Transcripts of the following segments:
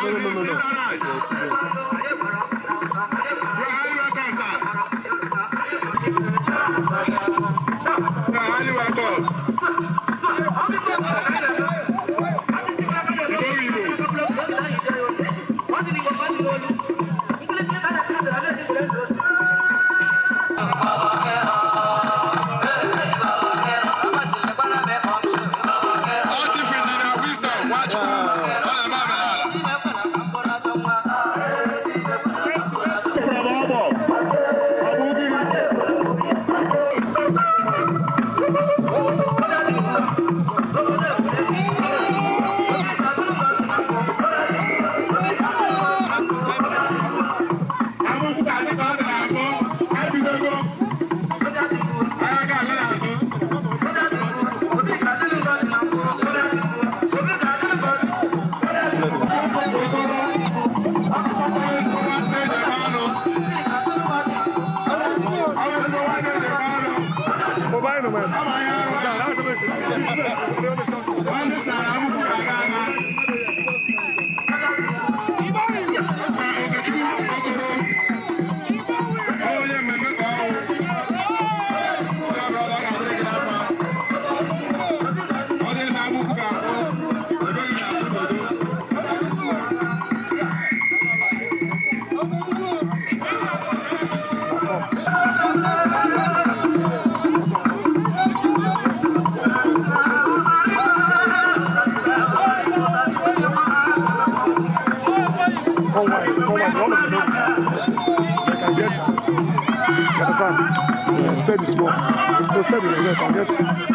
No. Steady small. No steady, I can get.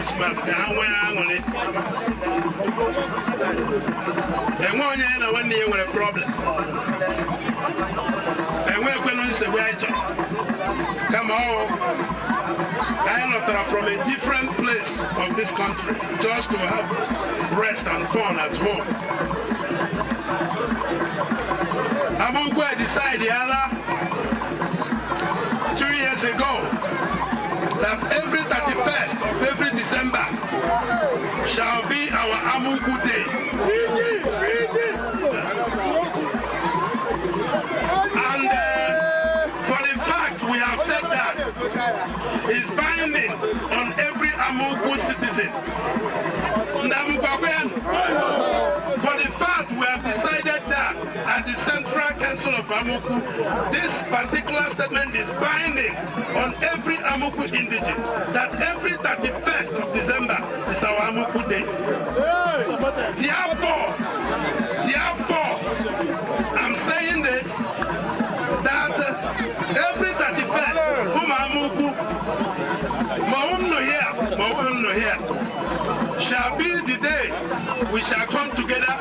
Christmas, and one year and 1 year with a problem. And we're going to say, come on, I'm from a different place of this country just to have rest and fun at home. I'm going to decide, 2 years ago, that every 31st of every December shall be our Amuku Day. And for the fact we have said that is binding on every Amuku citizen. For the fact we have decided that at the Central Council of Amuku, this particular statement is binding on every Amuku indigent, that every 31st of December is our Amuku Day. Therefore, I'm saying this, that every 31st, shall be the day we shall come together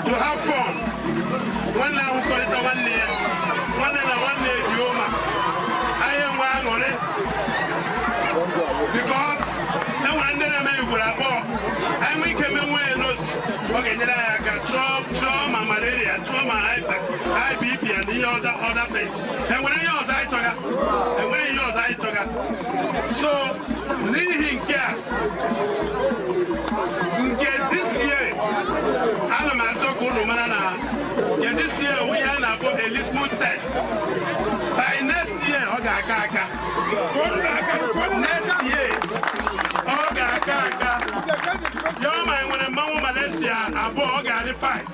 to have fun. One now we call it a 1 year, 1 day, Yoma. I am one on it because no one then I may put up and we came away not okay. Then I can trauma malaria, trauma high BP and the other things. And when I use I took and when I use I took so leading care. This year, I'm not talking to this year we are now for a liquid test. By next year, next year, your mind when a mama Malaysia, a boy got 5.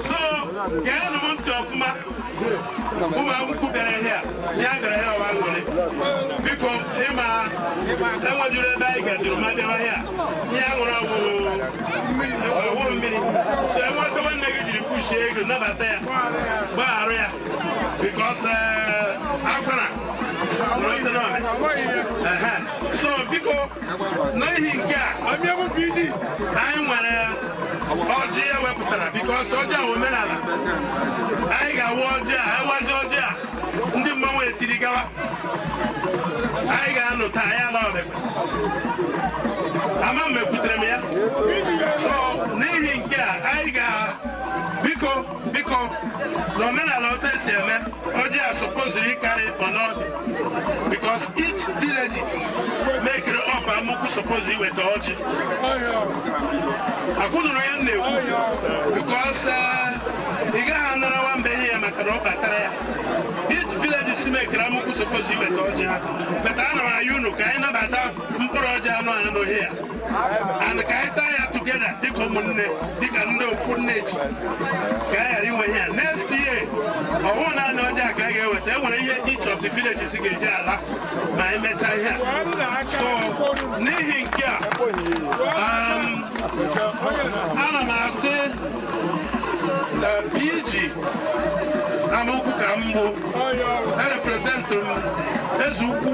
So, get a month of my woman could be here. Because Emma, I want you to like it, you're my here. So I want the one negative push it, never there. Because I'm gonna. So because nothing here, I'm busy. Because Oja women I got Oja, I was Oja. The moment Tirigawa, I got no tire of it. I'm a Putremia. So, nothing here, I got because no men are not Oja supposedly carry or not. Because each villages make it up and Muku supposedly with Oji. I couldn't know because you got another one here, each village is make Ramuku supposedly with Oja. But I know you know, I know about Mproja no here. And Kaita together, they come on, they can know full nature. Next year, I want to know Jack. I want to hear each of the villages in Gajala. My meta here. So, Nihinkia, ana m asị PG amaokwu ka mbụ representụ m eze ukwu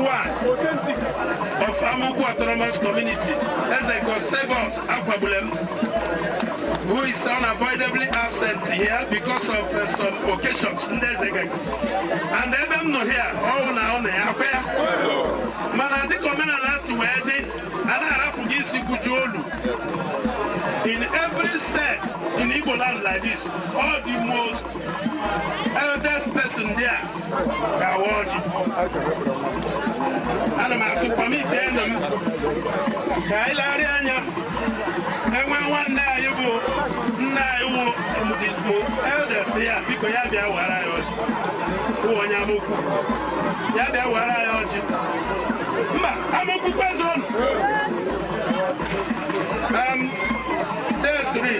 of Amoku Autonomous Community, Eze Gosevos Akwabulem, who is unavoidably absent here because of some occasions. And I'm not here. Oh, now, Man, I think I'm going to ask you where they in every set in Igbo land like this, all the most eldest person there are watching. And I'm also permitting them. And when one day you go, now the most eldest here because you have your warriors. Who are Yamuku? You have your warriors. I'm a good person. There's three.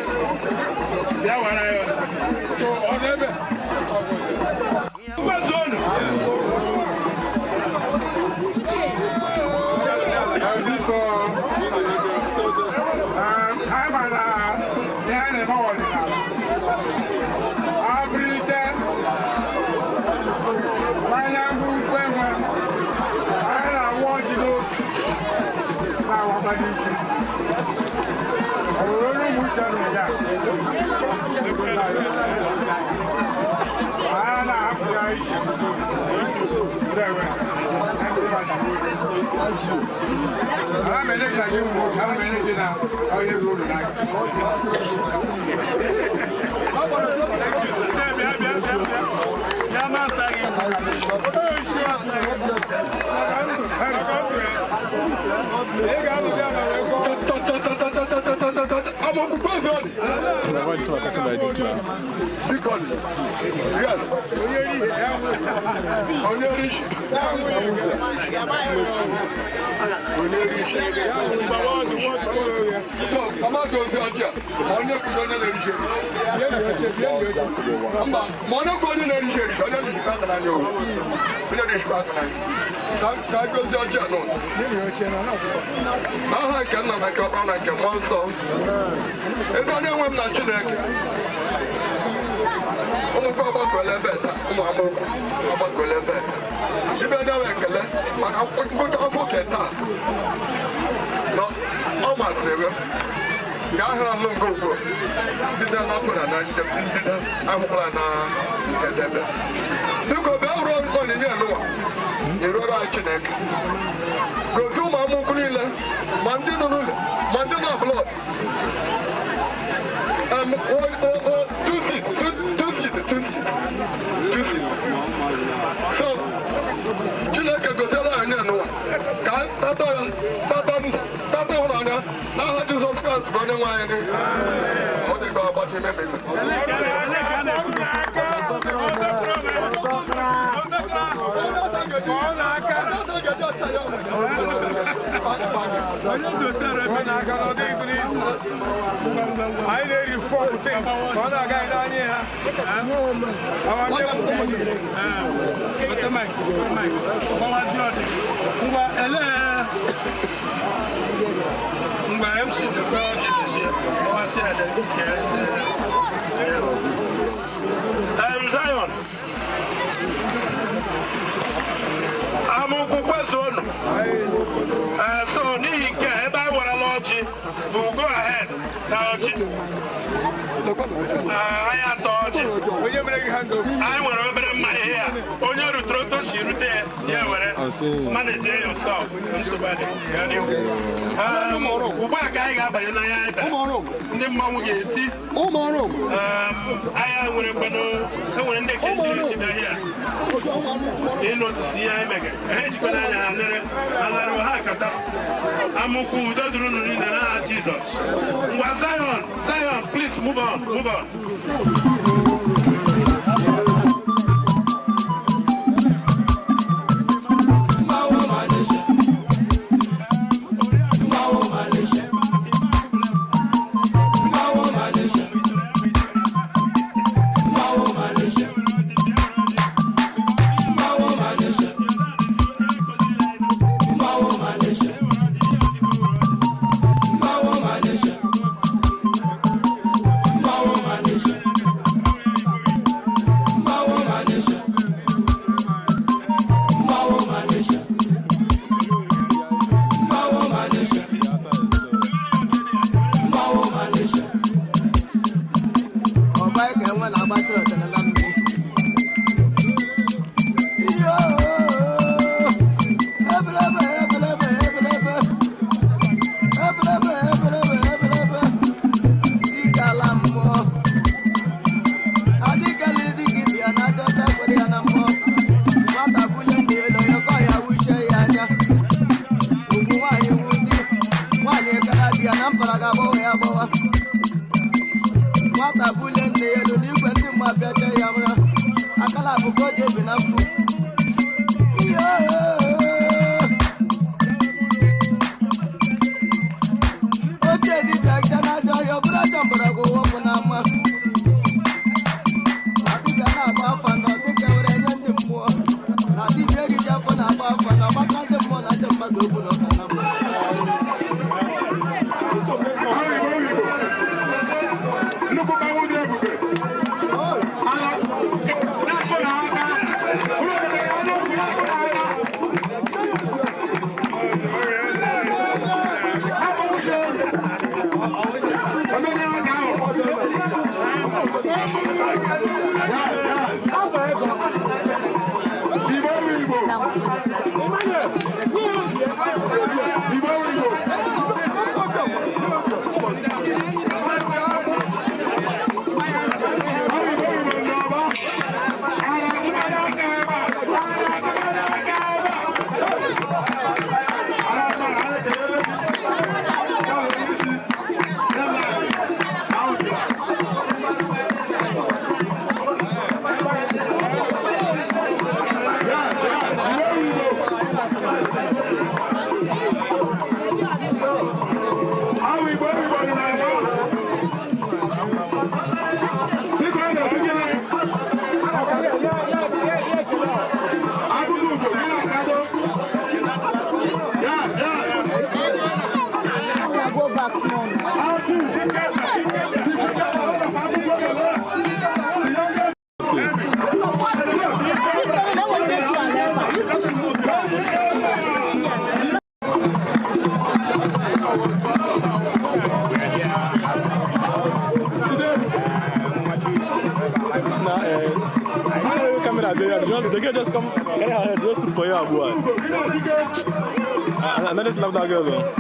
Yeah, what I So, I'm not going to Aja. I'm not going to Zion. So, we'll go ahead. I thought I will remember my hair. On your throat, she retained. Yeah, manage yourself. Zion, please move on, move on. na mparaga agbawa ya agbawa nwata bulie nne ya elu n'igwe ndị mma bịacha ya mara akala akụkọ o ji ebi na mkpu ochie dibịa ncha na-ajọ ọhịa ọbụrụ ajọ mgbọrọgwụ wọpụ na mma na dibịa na-agba afa na ọdịka were nye ndị mmụọ na dibịa eriji afọ na-agba afa na ọgbaka ndị mmụọ na ndị mmadụ okwu na ọka na mma The girl just come, carry her head, just put for you, boy. And then just love that girl, though.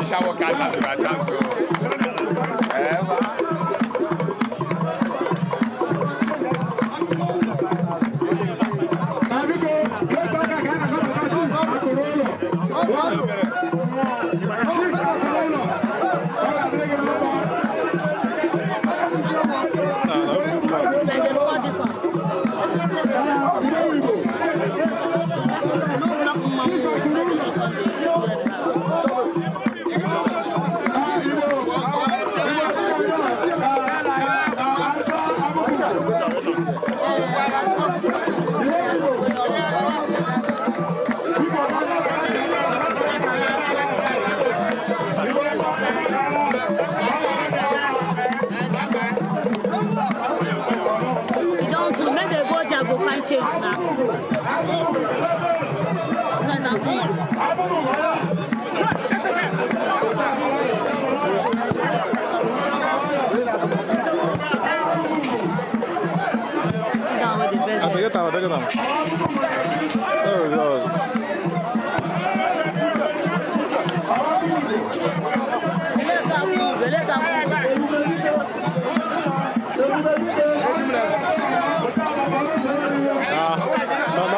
Shower catch up to that chance. Change now. I forget how to get them. Oh, Lord.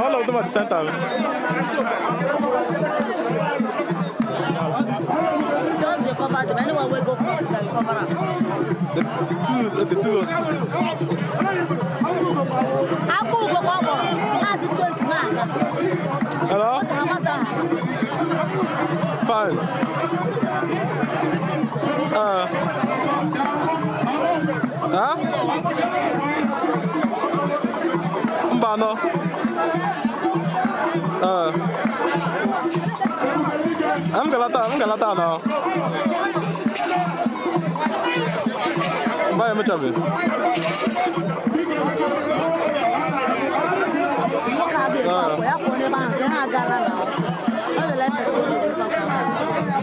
All of them at the same time. Just the cover them. Anyone will go first, they will cover up. The two. Aku go cover. That's 29. Hello? Fine. Huh? Mbano. I'm gonna Ngalata now. Bye, Machabe.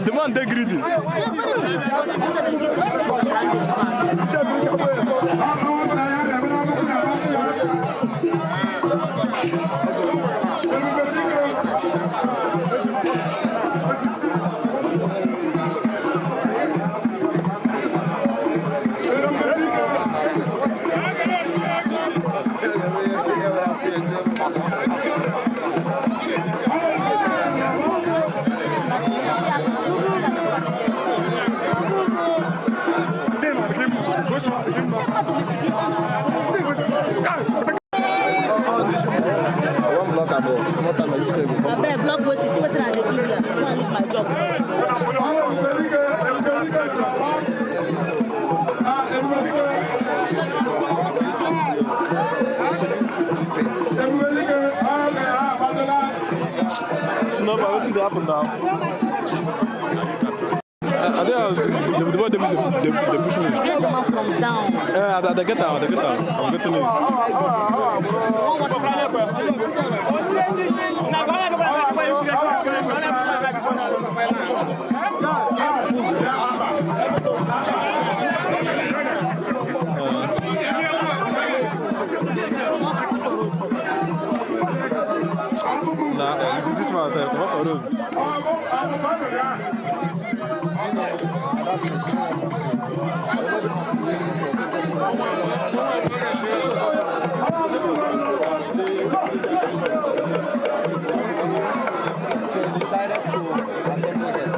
The man they greedy. Block what is what I do here. I want to leave my job. No, but what did happen now? The boy they push me. You get the man from down. Yeah, they get out. I'm getting in. Nah, this man said, come up for road. Decided to assemble them.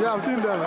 I've seen them.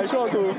short too.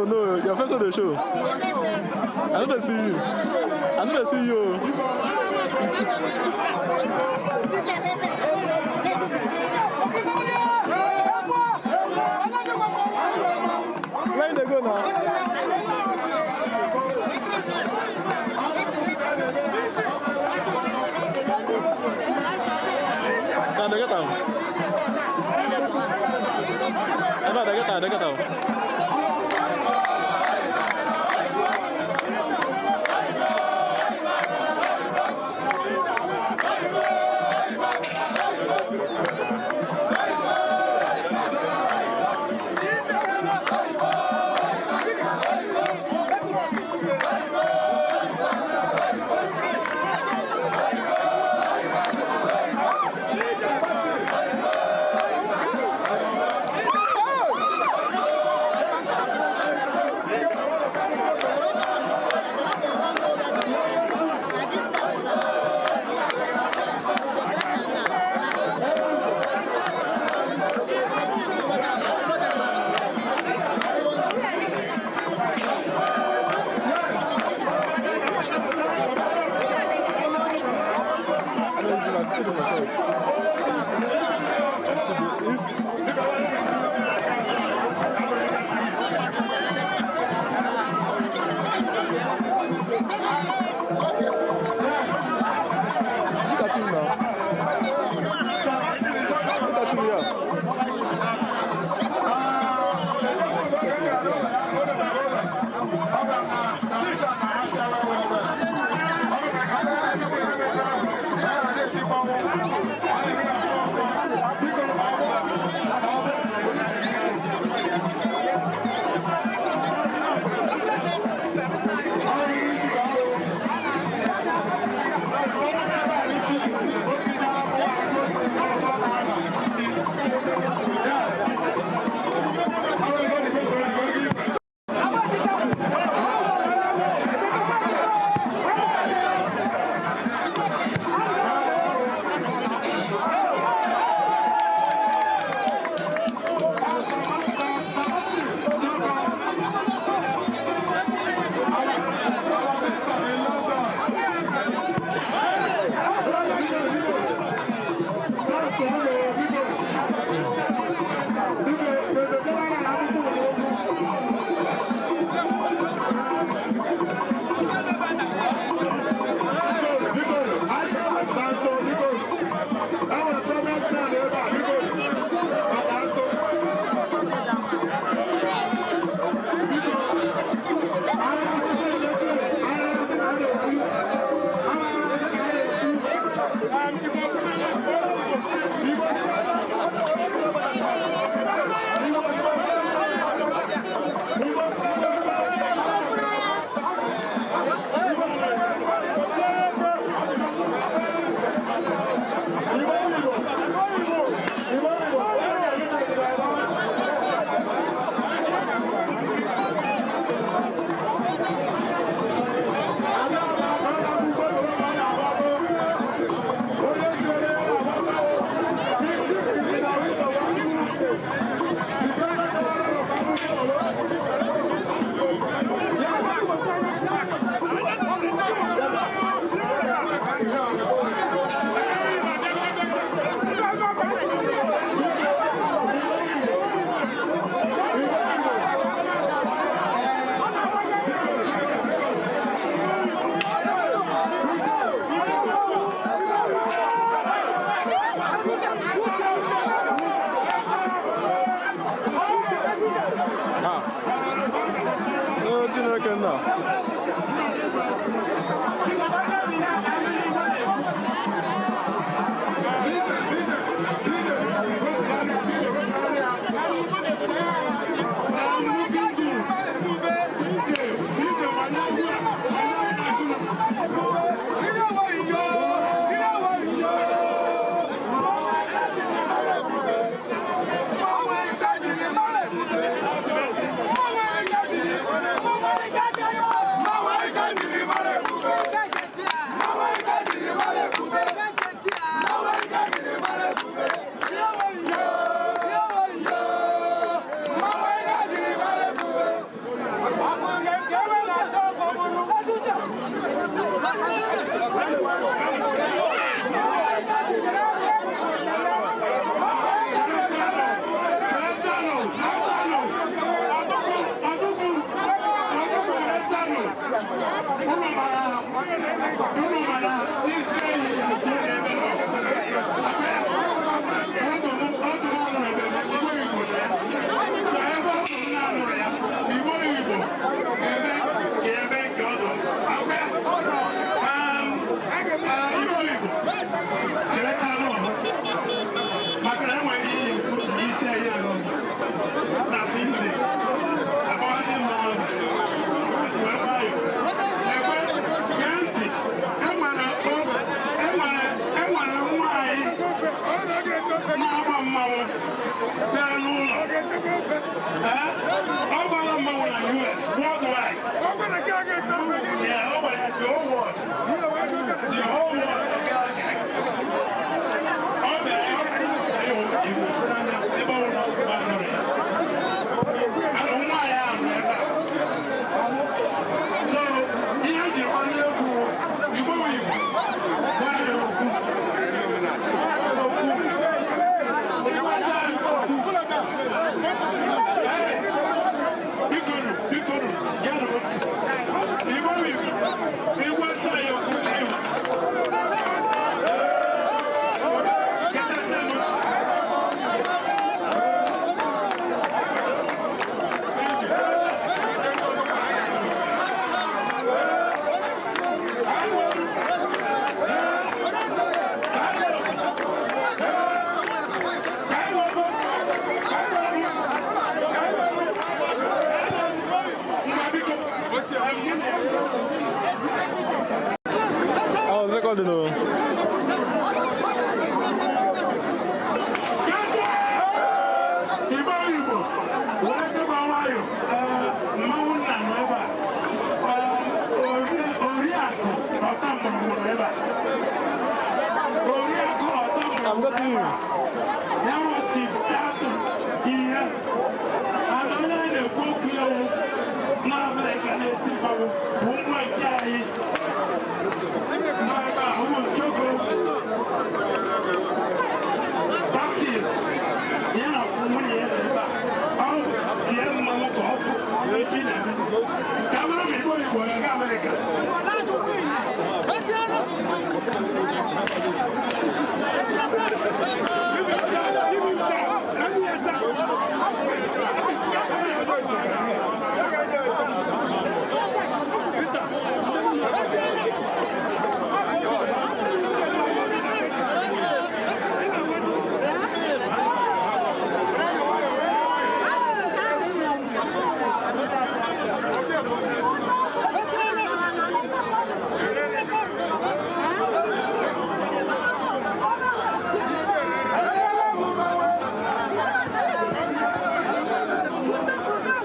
No, your first on the show. I don't see you. I don't see you. Where they go now? Nah, they get down. No, they get down. They get down.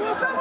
What's up?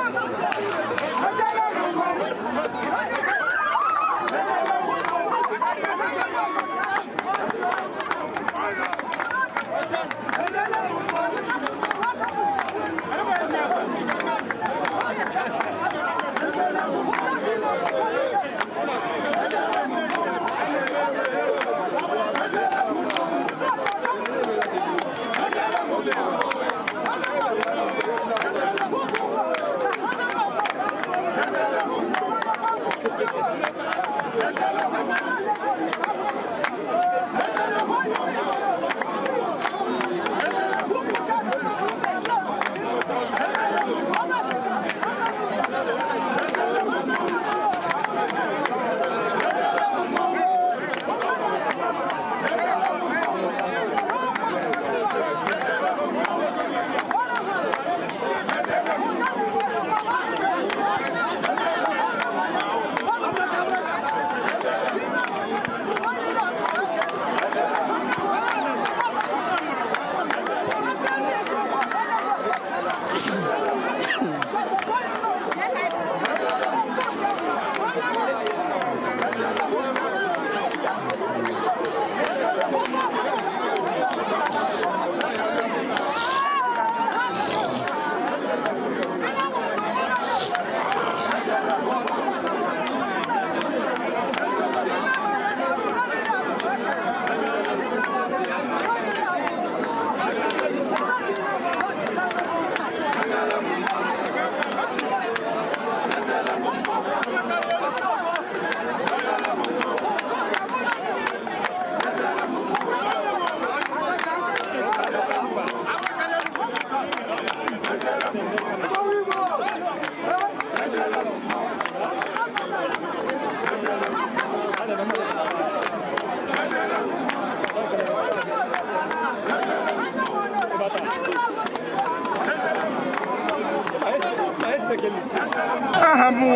Ahamu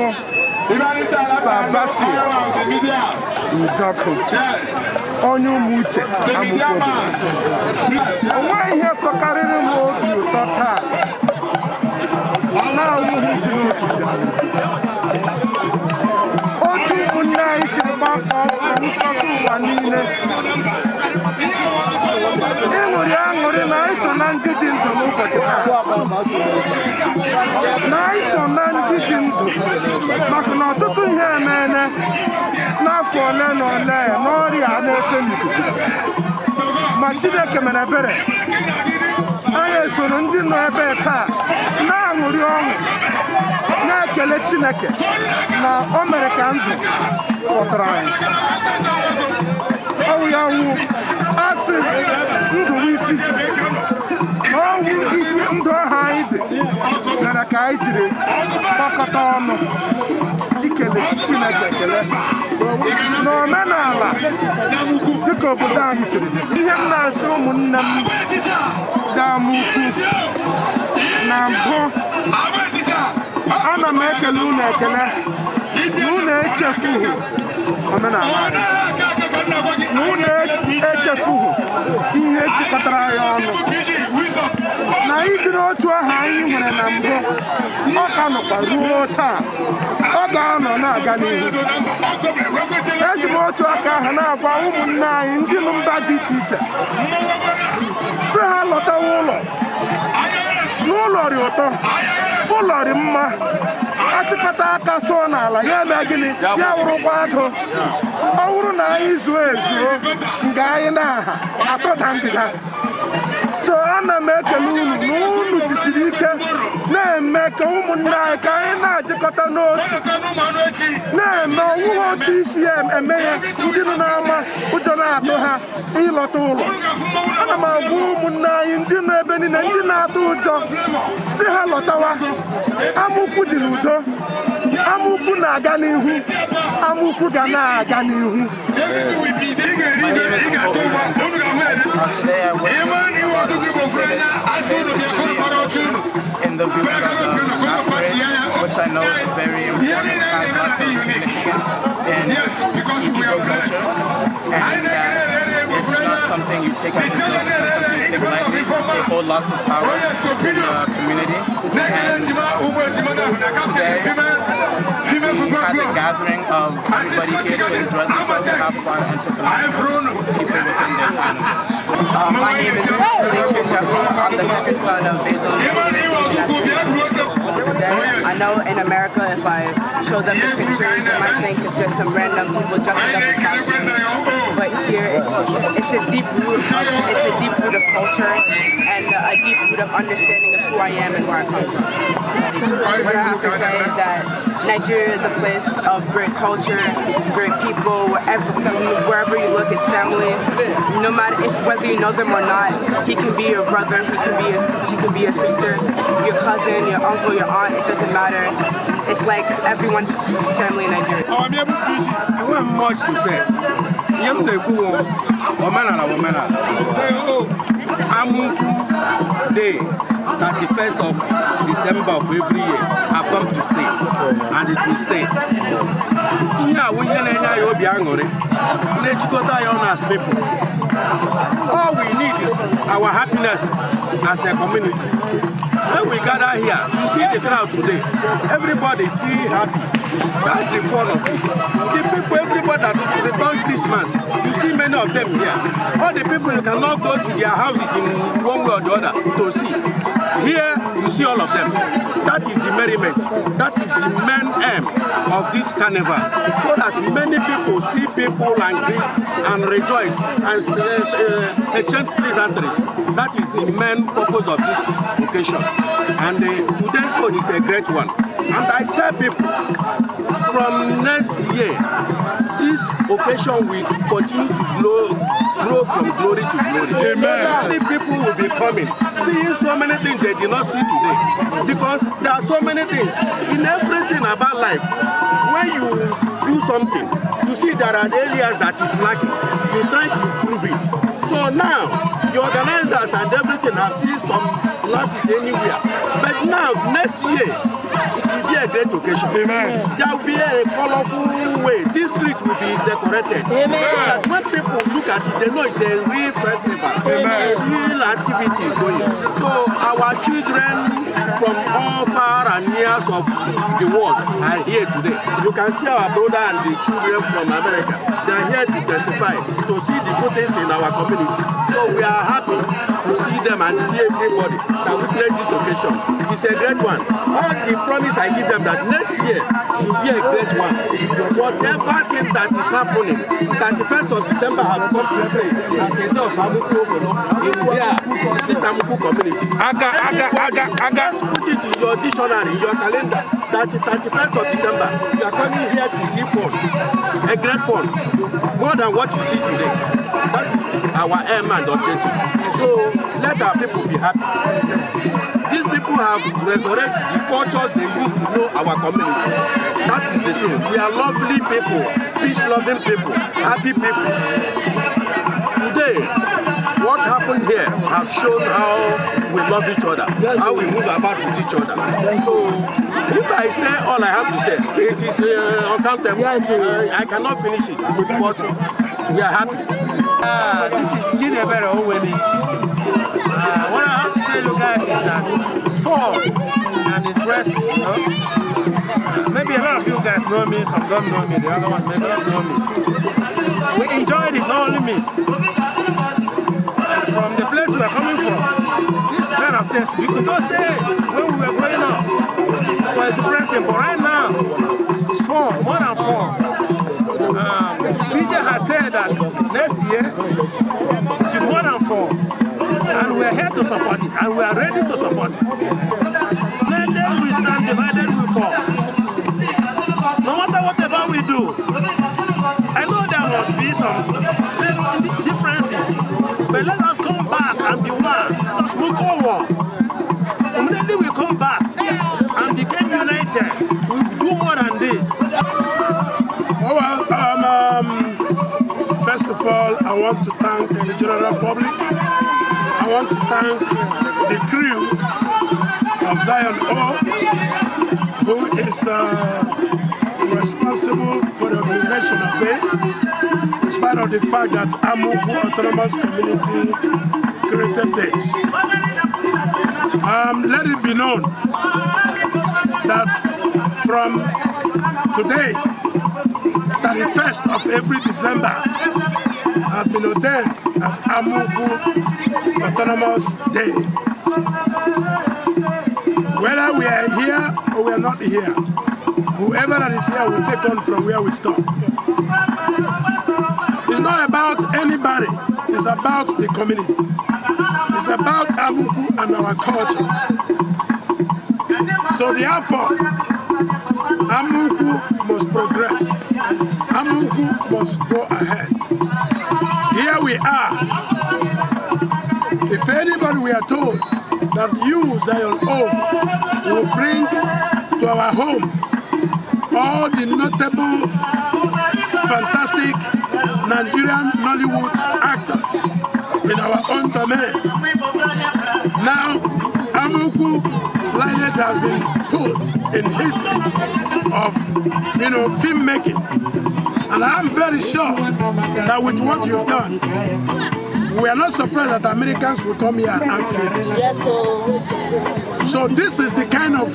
Sabasi Ndako onye ụmụ uche amụkwobi onwe ihe tọkarịrị m obi ụtọ taa na-awụghị dị n'otu otu ụmụnne anyị siri gbakọ ọsọ nsọtụ ụwa niile ịṅụrị aṅụrị na anyị so na ndị dị ndụ n'ụbọchị taa na anyị so na ndị dị ndụ maka na ọtụtụ ihe emeela n'afọ ole na ole n'ọrịa a na-efe n'ikuku ma Chineke mere ebere anyị esoro ndị nọ ebe taa na-aṅụrị ọṅụ na-ekele Chineke na o mere ka ndụ fọtara anyị ọwụ ya wụ asị ndụ isi na ọwụ isi ndụ ahụ anyị dị mere ka anyị jiri gbakọta ọnụ ikele Chineke ekele n'omenala dịka obodo anyị siri dị ihe m na-asị ụmụnne m damukwu na mbụ ana m ekele unu ekele na unu echefughị omenala anyị na unu echefughị ihe jikọtara anyị ọnụ na ịdị n'otu ahụ anyị nwere na mbụ ọ ka nọkwa ruo taa ọ ga-anọ na-aga n'ihu eji m otu aka ahụ na-agwa ụmụnne anyị ndị mba dị iche iche sị ha lọtawa ụlọ n'ụlọ dị ụtọ ụlọ dị mma atịkọta aka sụọ n'ala ya eme gịnị ya wụrụkwa agụ ọ wụrụ na anyị zuo ezuo nga anyị na-aha atọda ngịga so ana m ekele unu na unu jisiri ike na-eme ka ụmụnne anyị ka anyị na-adịkọta n'otu na-eme ọwụghị otu isi ya eme ya ndị nọ n'ama ụjọ na-atụ ha ịlọta ụlọ ana m agwa ụmụnne anyị ndị nọ ebe niile ndị na-atụ ụjọ si ha lọtawa amụkwu dị n'udo amụkwu na-aga n'ihu amụkwu ga na-aga n'ihu. Today I witnessed a lot of in the viewing of the masquerade, which I know is very important, has lots of significance in Igbo culture, and it's not something you take as a joke, it's not something you take lightly. They hold lots of power in the community, and today we had the gathering of everybody here to enjoy themselves, to have fun, and to connect with people within their town. My name is I'm the second son of Basil. I know in America, if I show them the picture, they might think it's just some random people dressing up in costumes. But here, it's a deep root of culture and a deep root of understanding of who I am and where I come from. What I have to say is that Nigeria is a place of great culture, great people. Wherever you look, it's family. No matter whether you know them or not, he can be your brother, she can be your sister, your cousin, your uncle, your aunt. It doesn't matter. It's like everyone's family in Nigeria. I want much to say. Amuku Day, 31st of December of every year, have come to stay, and it will stay. All we need is our happiness as a community. When we gather here, you see the crowd today. Everybody feel happy. That's the fun of it. The people, everybody that return Christmas, you see many of them here. All the people, you cannot go to their houses in one way or the other to see. Here, you see all of them. That is the merriment. That is the main aim of this carnival. So that many people see people and greet and rejoice and exchange pleasantries. That is the main purpose of this occasion. And today's one is a great one. And I tell people, from next year, this occasion will continue to grow from glory to glory. Many people will be coming, seeing so many things they did not see today. Because there are so many things in everything about life. When you do something, you see there are areas that is lacking. You try to improve it. So now, the organizers and everything have seen some life is anywhere. But now, next year, it will be a great occasion. Amen. There will be a colorful way. This street will be decorated. Amen. So that when people look at it, they know it's a real festival. Amen. A real activity is going. So our children from all far and near of the world are here today. You can see our brother and the children from America. They are here to testify, to see the good things in our community. So we are happy to see them and see everybody that witness this occasion. It's a great one. All the promise I give them that next year will be a great one. Whatever thing that is happening, 31st of December have come to play as a day of Amuku Obollo in this Amuku community. Just put it in your dictionary, in your calendar, that the 31st of December, you are coming here to see fun, a great fun, more than what you see today. That is our aim and objective. So let our people be happy. These people have resurrected the cultures they used to know our community. That is the thing. We are lovely people, peace-loving people, happy people. Today, what happened here has shown how we love each other, how we move about with each other. So, if I say all I have to say, it is uncountable. I cannot finish it, but we are happy. This is Jinebere Oweni. What I have to tell you guys is that it's fun and interesting, you know? Maybe a lot of you guys know me, some don't know me, the other one may not know me. We enjoyed it, not only me. And from the place we are coming from, this kind of things, because those days when we were growing up, it was different thing, but right now, it's fun, more than fun. PJ has said that next year it will be more than fun. And we are here to support it, and we are ready to support it. Let we stand divided, we fall. No matter whatever we do, I know there must be some little differences, but let us come back and be one. Let us move forward. Immediately we come back and become united, we do more than this. Well, first of all, I want to thank the general public. I want to thank the crew of Zion O, who is responsible for the organization of this, in spite of the fact that Amuku Autonomous Community created this. Let it be known that from today, 31st of every December, have been ordained as Amuku Autonomous Day. Whether we are here or we are not here, whoever that is here will take on from where we stop. It's not about anybody, it's about the community. It's about Amuku and our culture. So therefore, Amuku must progress. Amuku must go ahead. Here we are. If anybody we are told that you, Zion O, will bring to our home all the notable, fantastic Nigerian Nollywood actors in our own domain. Now, Amuku lineage has been put in history of, filmmaking. And I'm very sure that with what you've done, we are not surprised that Americans will come here and act films. Yes, so this is the kind of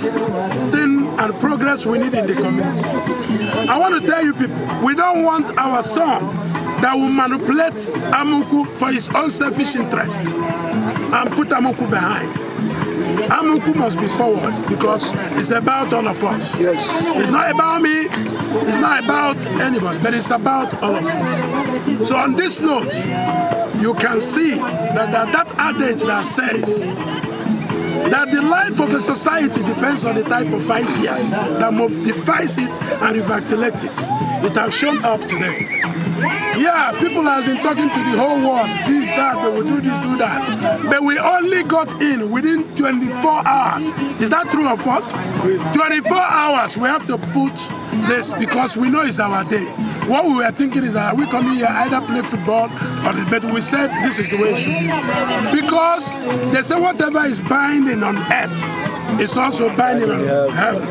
thing and progress we need in the community. I want to tell you people, we don't want our son that will manipulate Amuku for his own selfish interest and put Amuku behind. Amuku must be forward because it's about all of us. Yes. It's not about me, it's not about anybody, but it's about all of us. So on this note, you can see that adage that says that the life of a society depends on the type of idea that modifies it and revitalizes it. It has shown up today. Yeah, people have been talking to the whole world, this, that, they will do this, do that. But we only got in within 24 hours. Is that true of us? 24 hours, we have to put this because we know it's our day. What we were thinking is that we come here either play football or but we said this is the way it should be. Because they say whatever is binding on earth is also binding on heaven.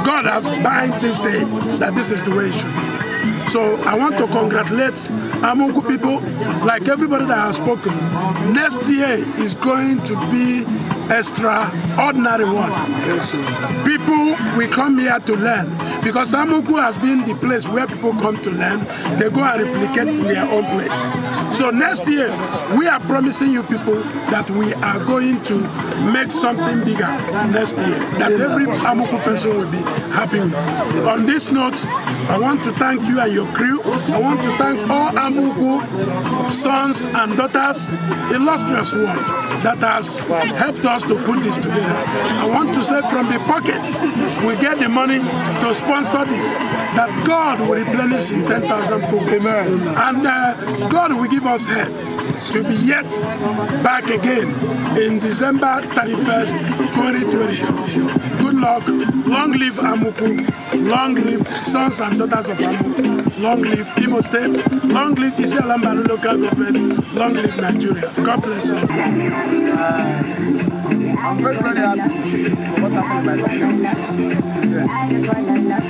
God has bind this day that this is the way it should be. So I want to congratulate Amuku people, like everybody that has spoken. Next year is going to be extraordinary one. People will come here to learn because Amuku has been the place where people come to learn. They go and replicate in their own place. So next year, we are promising you people that we are going to make something bigger next year, that every Amuku person will be happy with. On this note, I want to thank you and your crew. I want to thank all Amuku sons and daughters, illustrious one, that has helped us to put this together. I want to say from the pocket, we get the money to sponsor this, that God will replenish in 10,000 fold. Amen. And God will give us head to be yet back again in December 31st, 2022. Good luck. Long live Amuku. Long live sons and daughters of Amuku. Long live Igbo State. Long live Isialambaru local government. Long live Nigeria. God bless you. I'm very, very happy for what happened in my community today.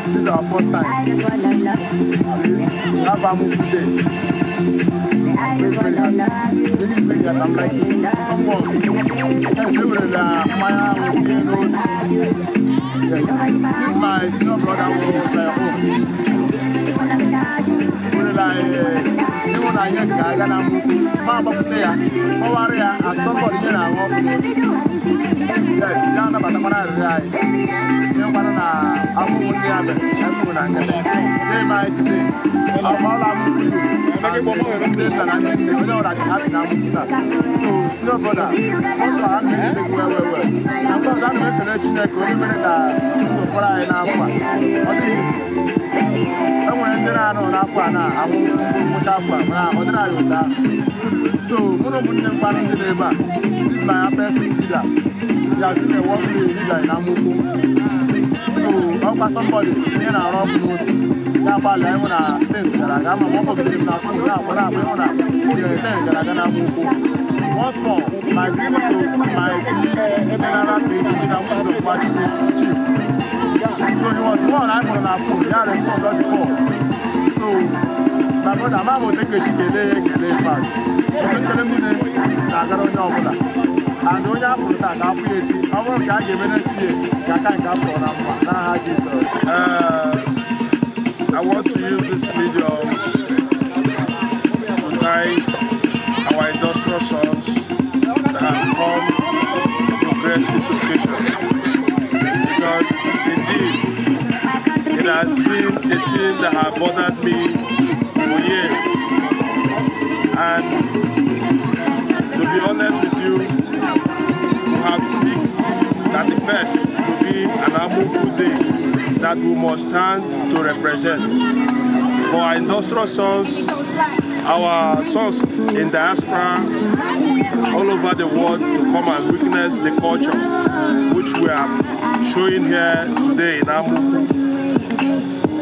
This is our first time. We have Amuku Day. I'm very, very happy. Very, very happy. I'm like someone. Yes, we were in Maya with you know. Yes. Since my senior brother was home. We were like, even I hear the guy, and I'm there. As somebody here, I'm yes, Yana Batamana, you want to have everyone and get they might today. All our youths, and we know that happy now. So, senior brother, first of all, I'm making it well. And because I'm making it, you know, for I now. What is I went there on Afana, I won't put Afana, so, Mono this is my best leader. He has been a world leader in Amuku. So, over somebody, in our rock mood, Yaba Lemona, this, Garagama, once more, my greeting to my general chief. So, he was the one I put on our phone, he had responded the call. So, my brother, Mama will take a shikele fast. I don't tell him today, I got on your brother. And when you have to attack, I want to give next year. I want to use this medium to thank our industrial sons that have come to grace this occasion. Because indeed, it has been a thing that has bothered me for years. And to be honest with you, have picked 31st to be an Amuku Day that we must stand to represent. For our industrial sons, our sons in diaspora all over the world to come and witness the culture which we are showing here today in Amuku.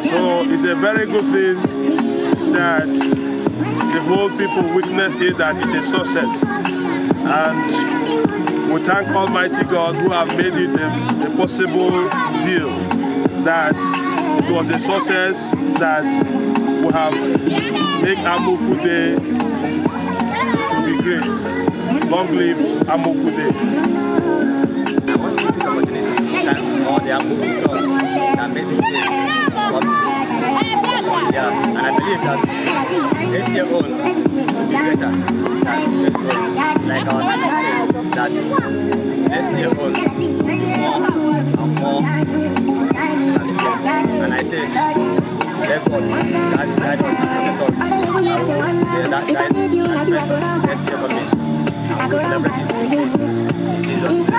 So it's a very good thing that the whole people witnessed it, that it's a success. And we thank Almighty God who have made it a possible deal, that it was a success, that we have made Amuku Day to be great. Long live Amuku Day. I want to use this opportunity to thank all the Amuku sons that made this day possible. Yeah, and I believe that this year on will be better than this one. Like our manager said, that next year on will be more and more than today. And I say, let God guide us and protect us. I will always together that guide at the first of next year coming. And we will celebrate it in peace. In Jesus' name.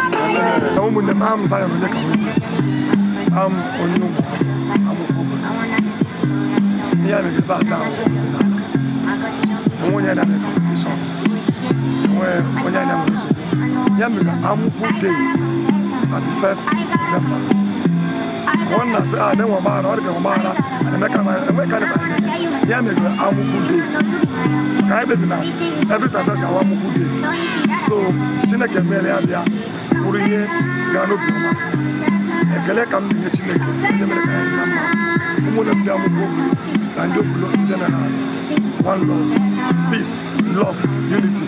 Yeah, we get back down. And when you're not in competition, when you're not in so, yeah, I'm good day at the 1st December. Kona say ah dem wamara or dem wamara and make carnival ya me go amuku day kai baby na every time I go amuku day so Chineke mele ya bia buru ihe ga no buma ekele kam ni Chineke dem mere kai na ma umu na bia amuku and Obollo in general one love peace love unity.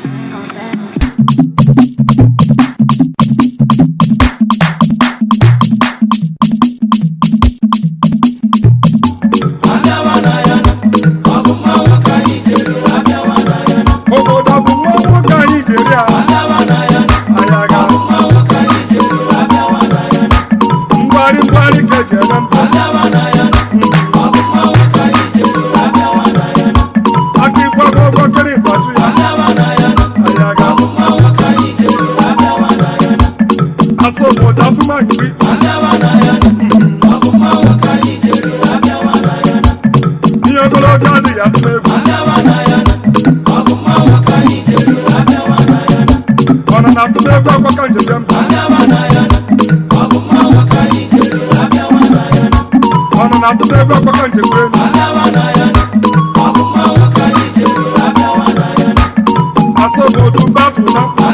I saw